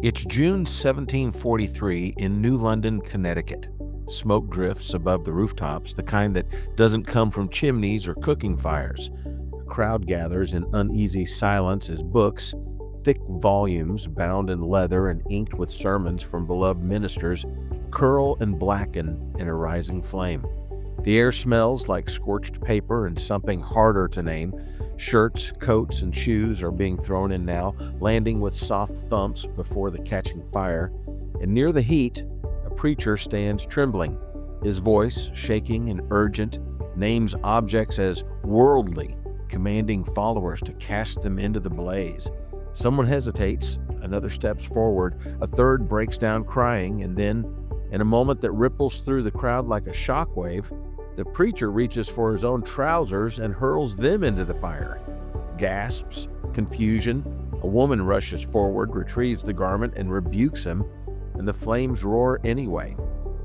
It's June 1743 in New London, Connecticut. Smoke drifts above the rooftops, the kind that doesn't come from chimneys or cooking fires. The crowd gathers in uneasy silence as books, thick volumes bound in leather and inked with sermons from beloved ministers, curl and blacken in a rising flame. The air smells like scorched paper and something harder to name. Shirts, coats, and shoes are being thrown in now, landing with soft thumps before the catching fire. And near the heat, a preacher stands trembling. His voice, shaking and urgent, names objects as worldly, commanding followers to cast them into the blaze. Someone hesitates, another steps forward, a third breaks down crying, and then, in a moment that ripples through the crowd like a shockwave, the preacher reaches for his own trousers and hurls them into the fire. Gasps, confusion. A woman rushes forward, retrieves the garment, and rebukes him, and the flames roar anyway.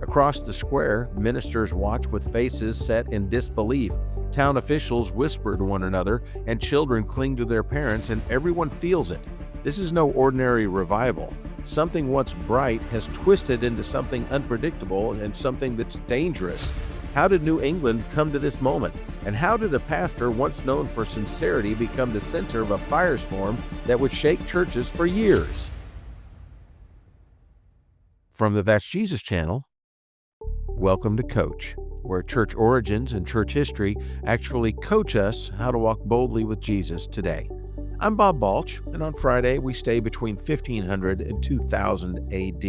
Across the square, ministers watch with faces set in disbelief. Town officials whisper to one another, and children cling to their parents, and everyone feels it. This is no ordinary revival. Something once bright has twisted into something unpredictable and something that's dangerous. How did New England come to this moment? And how did a pastor once known for sincerity become the center of a firestorm that would shake churches for years? From the That's Jesus channel, welcome to Coach, where church origins and church history actually coach us how to walk boldly with Jesus today. I'm Bob Balch, and on Friday we stay between 1500 and 2000 AD.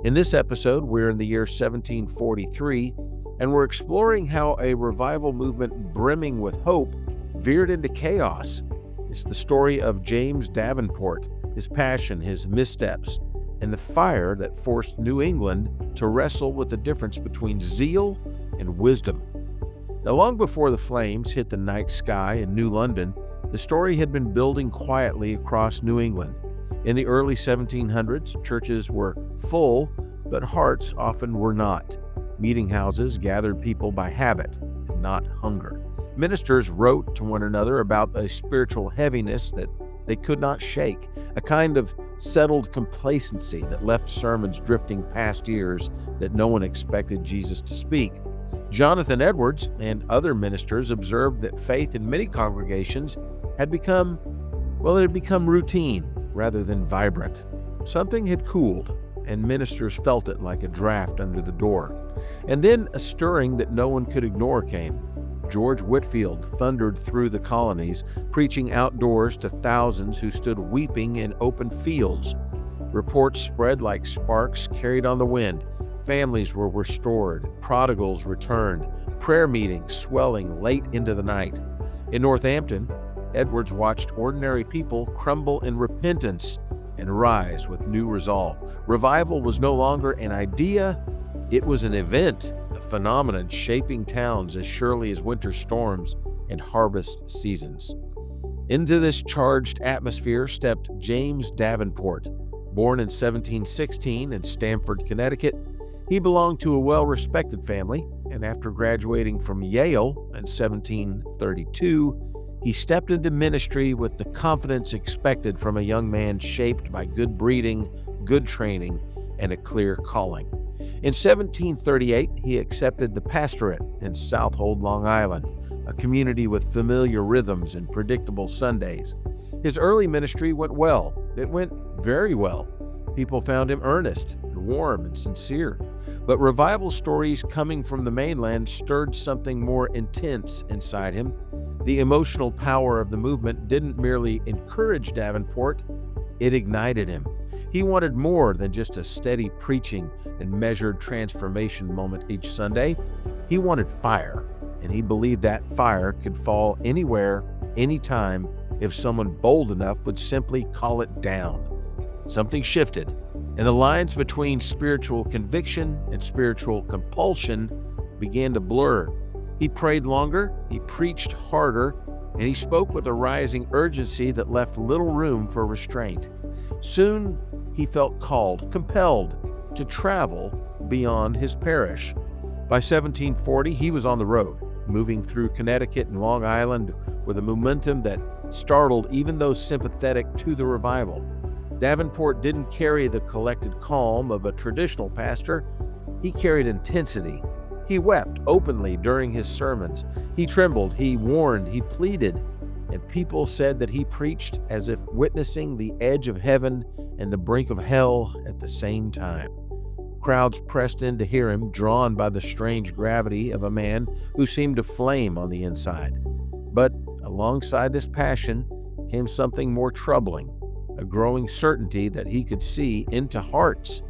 In this episode, we're in the year 1743, and we're exploring how a revival movement brimming with hope veered into chaos. It's the story of James Davenport, his passion, his missteps, and the fire that forced New England to wrestle with the difference between zeal and wisdom. Now, long before the flames hit the night sky in New London, the story had been building quietly across New England. In the early 1700s, churches were full, but hearts often were not. Meeting houses gathered people by habit, not hunger. Ministers wrote to one another about a spiritual heaviness that they could not shake, a kind of settled complacency that left sermons drifting past ears that no one expected Jesus to speak. Jonathan Edwards and other ministers observed that faith in many congregations had become routine rather than vibrant. Something had cooled, and ministers felt it like a draft under the door. And then a stirring that no one could ignore came. George Whitefield thundered through the colonies, preaching outdoors to thousands who stood weeping in open fields. Reports spread like sparks carried on the wind. Families were restored, prodigals returned, prayer meetings swelling late into the night. In Northampton, Edwards watched ordinary people crumble in repentance and rise with new resolve. Revival was no longer an idea, it was an event, a phenomenon shaping towns as surely as winter storms and harvest seasons. Into this charged atmosphere stepped James Davenport. Born in 1716 in Stamford, Connecticut, he belonged to a well-respected family, and after graduating from Yale in 1732, he stepped into ministry with the confidence expected from a young man shaped by good breeding, good training, and a clear calling. In 1738, he accepted the pastorate in Southold, Long Island, a community with familiar rhythms and predictable Sundays. His early ministry went well. It went very well. People found him earnest and warm and sincere. But revival stories coming from the mainland stirred something more intense inside him. The emotional power of the movement didn't merely encourage Davenport, it ignited him. He wanted more than just a steady preaching and measured transformation moment each Sunday. He wanted fire, and he believed that fire could fall anywhere, anytime, if someone bold enough would simply call it down. Something shifted, and the lines between spiritual conviction and spiritual compulsion began to blur. He prayed longer, he preached harder, and he spoke with a rising urgency that left little room for restraint. Soon, he felt called, compelled, to travel beyond his parish. By 1740, he was on the road, moving through Connecticut and Long Island with a momentum that startled even those sympathetic to the revival. Davenport didn't carry the collected calm of a traditional pastor. He carried intensity. He wept openly during his sermons. He trembled, he warned, he pleaded, and people said that he preached as if witnessing the edge of heaven and the brink of hell at the same time. Crowds pressed in to hear him, drawn by the strange gravity of a man who seemed to flame on the inside. But alongside this passion came something more troubling, a growing certainty that he could see into hearts.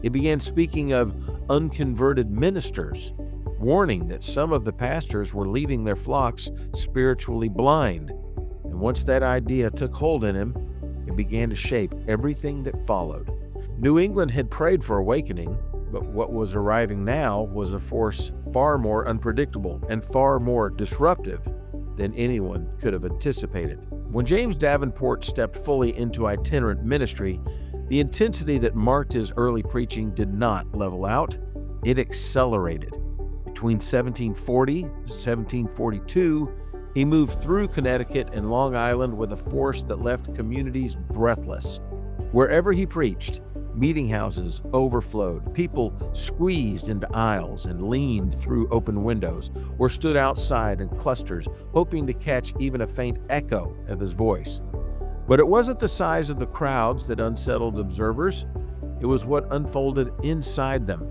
He began speaking of unconverted ministers, warning that some of the pastors were leading their flocks spiritually blind. And once that idea took hold in him, it began to shape everything that followed. New England had prayed for awakening, but what was arriving now was a force far more unpredictable and far more disruptive than anyone could have anticipated. When James Davenport stepped fully into itinerant ministry, the intensity that marked his early preaching did not level out, it accelerated. Between 1740 and 1742, he moved through Connecticut and Long Island with a force that left communities breathless. Wherever he preached, meeting houses overflowed. People squeezed into aisles and leaned through open windows or stood outside in clusters, hoping to catch even a faint echo of his voice. But it wasn't the size of the crowds that unsettled observers. It was what unfolded inside them.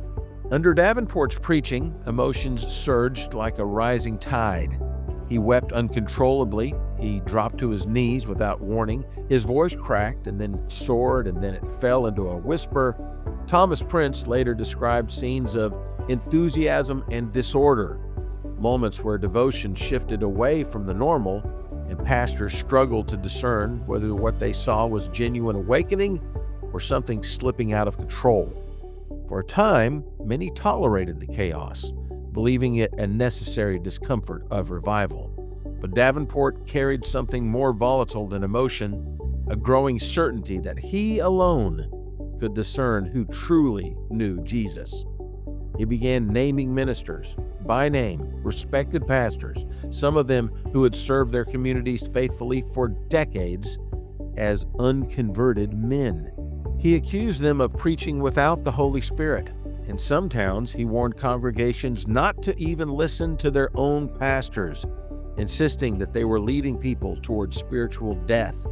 Under Davenport's preaching, emotions surged like a rising tide. He wept uncontrollably. He dropped to his knees without warning. His voice cracked and then soared and then it fell into a whisper. Thomas Prince later described scenes of enthusiasm and disorder, moments where devotion shifted away from the normal and pastors struggled to discern whether what they saw was genuine awakening or something slipping out of control. For a time, many tolerated the chaos, believing it a necessary discomfort of revival. But Davenport carried something more volatile than emotion, a growing certainty that he alone could discern who truly knew Jesus. He began naming ministers by name, respected pastors, some of them who had served their communities faithfully for decades, as unconverted men. He accused them of preaching without the Holy Spirit. In some towns, he warned congregations not to even listen to their own pastors, insisting that they were leading people towards spiritual death.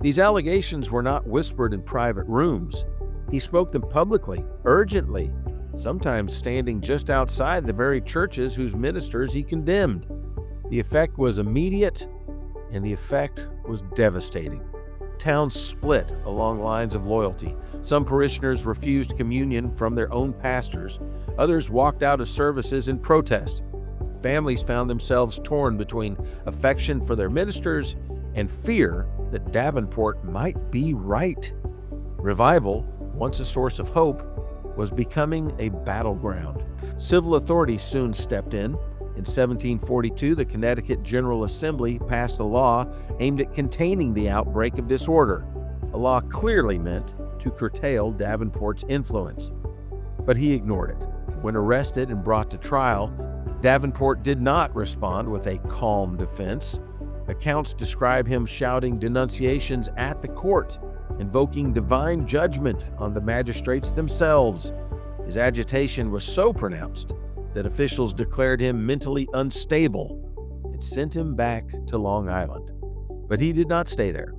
These allegations were not whispered in private rooms. He spoke them publicly, urgently, sometimes standing just outside the very churches whose ministers he condemned. The effect was immediate, and the effect was devastating. Towns split along lines of loyalty. Some parishioners refused communion from their own pastors. Others walked out of services in protest. Families found themselves torn between affection for their ministers and fear that Davenport might be right. Revival, once a source of hope, was becoming a battleground. Civil authorities soon stepped in. In 1742, the Connecticut General Assembly passed a law aimed at containing the outbreak of disorder, a law clearly meant to curtail Davenport's influence. But he ignored it. When arrested and brought to trial, Davenport did not respond with a calm defense. Accounts describe him shouting denunciations at the court, invoking divine judgment on the magistrates themselves. His agitation was so pronounced that officials declared him mentally unstable and sent him back to Long Island. But he did not stay there.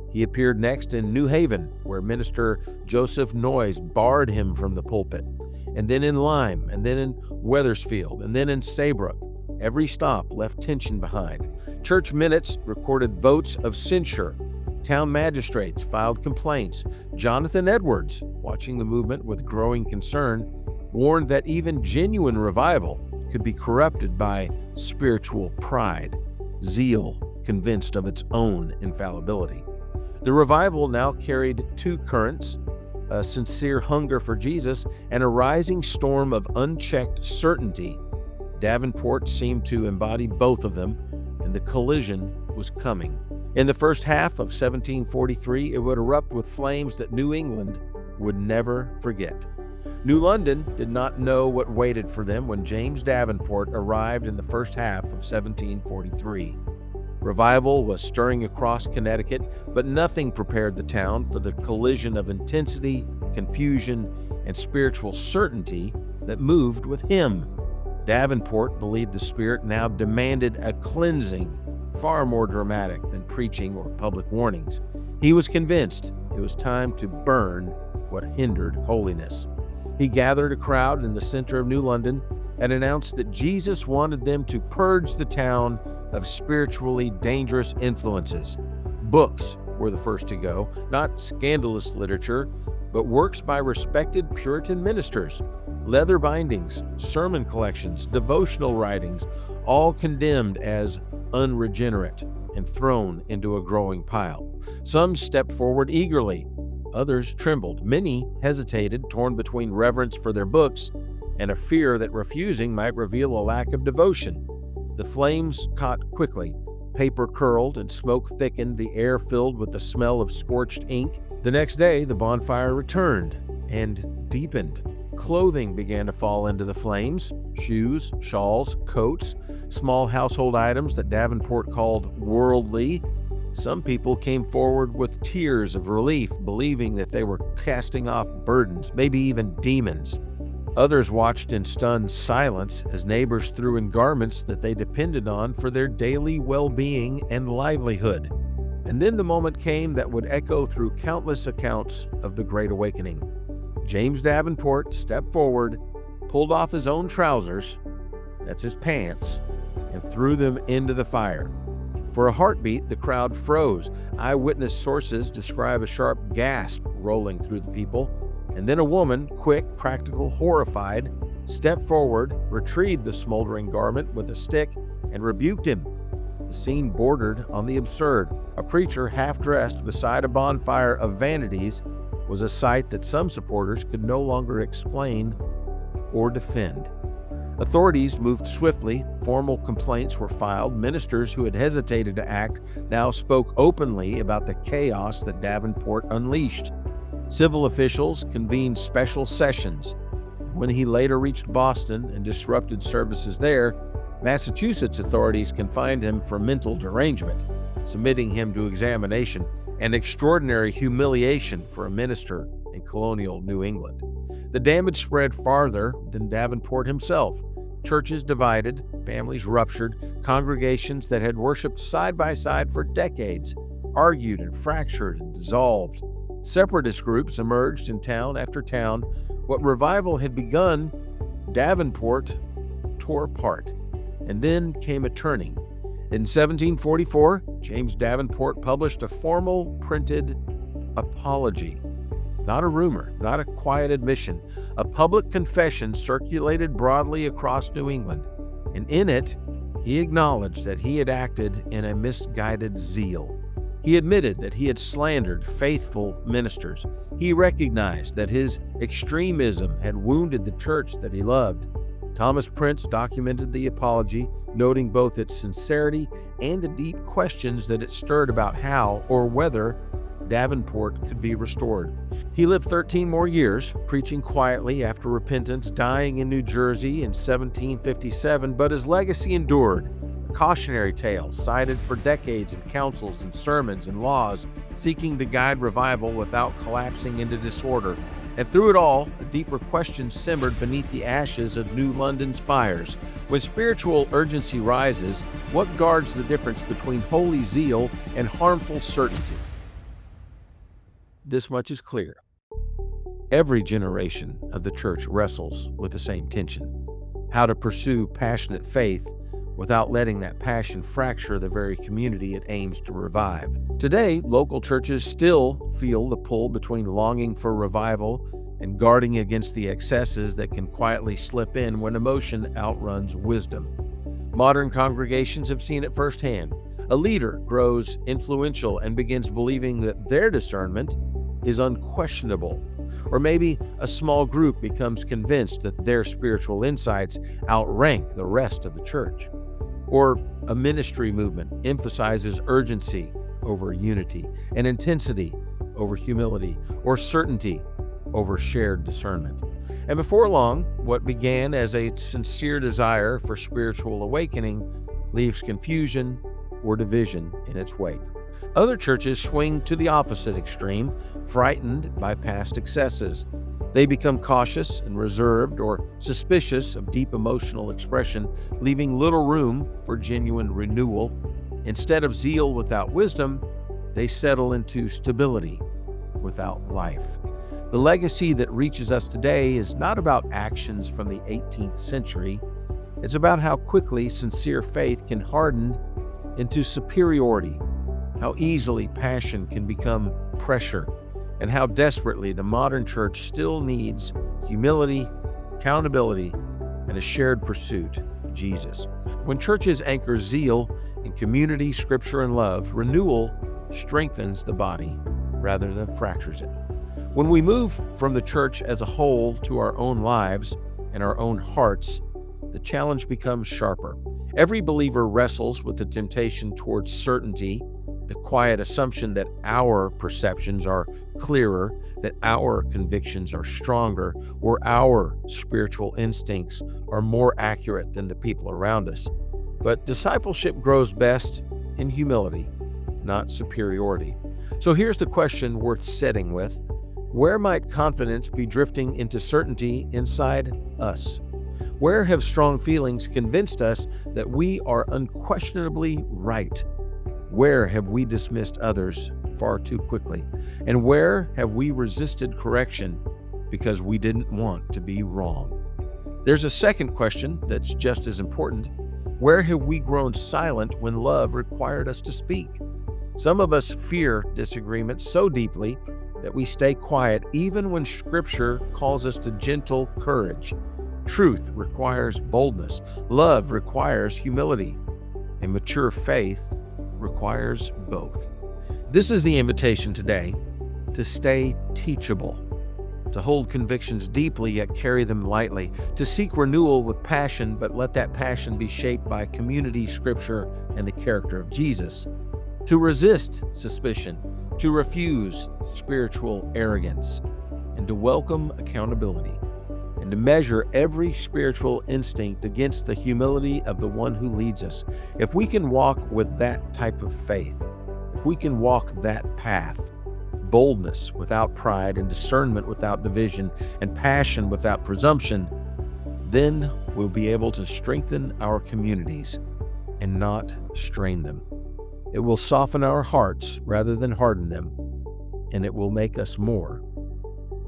He appeared next in New Haven, where Minister Joseph Noyes barred him from the pulpit, and then in Lyme, and then in Wethersfield, and then in Saybrook. Every stop left tension behind. Church minutes recorded votes of censure. Town magistrates filed complaints. Jonathan Edwards, watching the movement with growing concern, warned that even genuine revival could be corrupted by spiritual pride, zeal convinced of its own infallibility. The revival now carried two currents, a sincere hunger for Jesus and a rising storm of unchecked certainty. Davenport seemed to embody both of them, and the collision was coming. In the first half of 1743, it would erupt with flames that New England would never forget. New London did not know what waited for them when James Davenport arrived in the first half of 1743. Revival was stirring across Connecticut, but nothing prepared the town for the collision of intensity, confusion, and spiritual certainty that moved with him. Davenport believed the Spirit now demanded a cleansing far more dramatic than preaching or public warnings. He was convinced it was time to burn what hindered holiness. He gathered a crowd in the center of New London and announced that Jesus wanted them to purge the town of spiritually dangerous influences. Books were the first to go, not scandalous literature, but works by respected Puritan ministers. Leather bindings, sermon collections, devotional writings, all condemned as unregenerate and thrown into a growing pile. Some stepped forward eagerly, others trembled. Many hesitated, torn between reverence for their books and a fear that refusing might reveal a lack of devotion. The flames caught quickly. Paper curled and smoke thickened, the air filled with the smell of scorched ink. The next day, the bonfire returned and deepened. Clothing began to fall into the flames: shoes, shawls, coats, small household items that Davenport called worldly. Some people came forward with tears of relief, believing that they were casting off burdens, maybe even demons. Others watched in stunned silence as neighbors threw in garments that they depended on for their daily well-being and livelihood. And then the moment came that would echo through countless accounts of the Great Awakening. James Davenport stepped forward, pulled off his own trousers, that's his pants, and threw them into the fire. For a heartbeat, the crowd froze. Eyewitness sources describe a sharp gasp rolling through the people, and then a woman, quick, practical, horrified, stepped forward, retrieved the smoldering garment with a stick, and rebuked him. The scene bordered on the absurd. A preacher half-dressed beside a bonfire of vanities was a sight that some supporters could no longer explain or defend. Authorities moved swiftly. Formal complaints were filed. Ministers who had hesitated to act now spoke openly about the chaos that Davenport unleashed. Civil officials convened special sessions. When he later reached Boston and disrupted services there, Massachusetts authorities confined him for mental derangement, submitting him to examination, an extraordinary humiliation for a minister in colonial New England. The damage spread farther than Davenport himself. Churches divided, families ruptured, congregations that had worshiped side by side for decades argued and fractured and dissolved. Separatist groups emerged in town after town. What revival had begun, Davenport tore apart. And then came a turning. In 1744, James Davenport published a formal printed apology. Not a rumor, not a quiet admission. A public confession circulated broadly across New England. And in it, he acknowledged that he had acted in a misguided zeal. He admitted that he had slandered faithful ministers. He recognized that his extremism had wounded the church that he loved. Thomas Prince documented the apology, noting both its sincerity and the deep questions that it stirred about how or whether Davenport could be restored. He lived 13 more years, preaching quietly after repentance, dying in New Jersey in 1757, but his legacy endured. A cautionary tale cited for decades in councils and sermons and laws, seeking to guide revival without collapsing into disorder. And through it all, a deeper question simmered beneath the ashes of New London's fires. When spiritual urgency rises, what guards the difference between holy zeal and harmful certainty? This much is clear. Every generation of the church wrestles with the same tension: how to pursue passionate faith without letting that passion fracture the very community it aims to revive. Today, local churches still feel the pull between longing for revival and guarding against the excesses that can quietly slip in when emotion outruns wisdom. Modern congregations have seen it firsthand. A leader grows influential and begins believing that their discernment is unquestionable. Or maybe a small group becomes convinced that their spiritual insights outrank the rest of the church. Or a ministry movement emphasizes urgency over unity, and intensity over humility, or certainty over shared discernment. And before long, what began as a sincere desire for spiritual awakening leaves confusion, or division in its wake. Other churches swing to the opposite extreme, frightened by past excesses. They become cautious and reserved or suspicious of deep emotional expression, leaving little room for genuine renewal. Instead of zeal without wisdom, they settle into stability without life. The legacy that reaches us today is not about actions from the 18th century. It's about how quickly sincere faith can harden into superiority, how easily passion can become pressure, and how desperately the modern church still needs humility, accountability, and a shared pursuit of Jesus. When churches anchor zeal in community, scripture, and love, renewal strengthens the body rather than fractures it. When we move from the church as a whole to our own lives and our own hearts, the challenge becomes sharper. Every believer wrestles with the temptation towards certainty, the quiet assumption that our perceptions are clearer, that our convictions are stronger, or our spiritual instincts are more accurate than the people around us. But discipleship grows best in humility, not superiority. So here's the question worth sitting with. Where might confidence be drifting into certainty inside us? Where have strong feelings convinced us that we are unquestionably right? Where have we dismissed others far too quickly? And where have we resisted correction because we didn't want to be wrong? There's a second question that's just as important. Where have we grown silent when love required us to speak? Some of us fear disagreement so deeply that we stay quiet even when Scripture calls us to gentle courage. Truth requires boldness. Love requires humility. And mature faith requires both. This is the invitation today to stay teachable, to hold convictions deeply yet carry them lightly, to seek renewal with passion but let that passion be shaped by community, Scripture, and the character of Jesus, to resist suspicion, to refuse spiritual arrogance, and to welcome accountability, and to measure every spiritual instinct against the humility of the one who leads us. If we can walk with that type of faith, if we can walk that path, boldness without pride and discernment without division and passion without presumption, then we'll be able to strengthen our communities and not strain them. It will soften our hearts rather than harden them, and it will make us more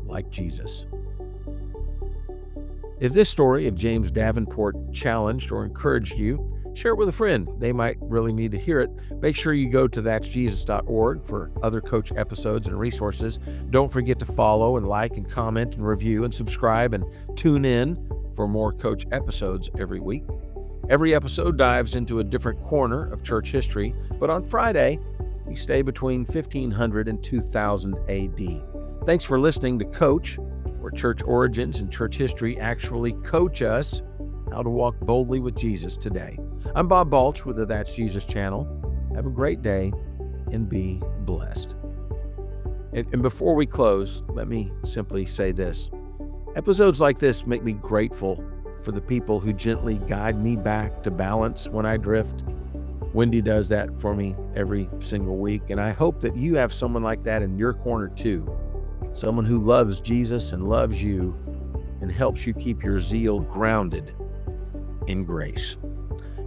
like Jesus. If this story of James Davenport challenged or encouraged you, share it with a friend. They might really need to hear it. Make sure you go to that'sjesus.org for other Coach episodes and resources. Don't forget to follow and like and comment and review and subscribe and tune in for more Coach episodes every week. Every episode dives into a different corner of church history, but on Friday, we stay between 1500 and 2000 AD. Thanks for listening to Coach, where church origins and church history actually coach us how to walk boldly with Jesus today. I'm Bob Balch with the That's Jesus channel. Have a great day and be blessed. And before we close, let me simply say this. Episodes like this make me grateful for the people who gently guide me back to balance when I drift. Wendy does that for me every single week, and I hope that you have someone like that in your corner too. Someone who loves Jesus and loves you and helps you keep your zeal grounded in grace.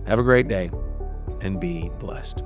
Have a great day and be blessed.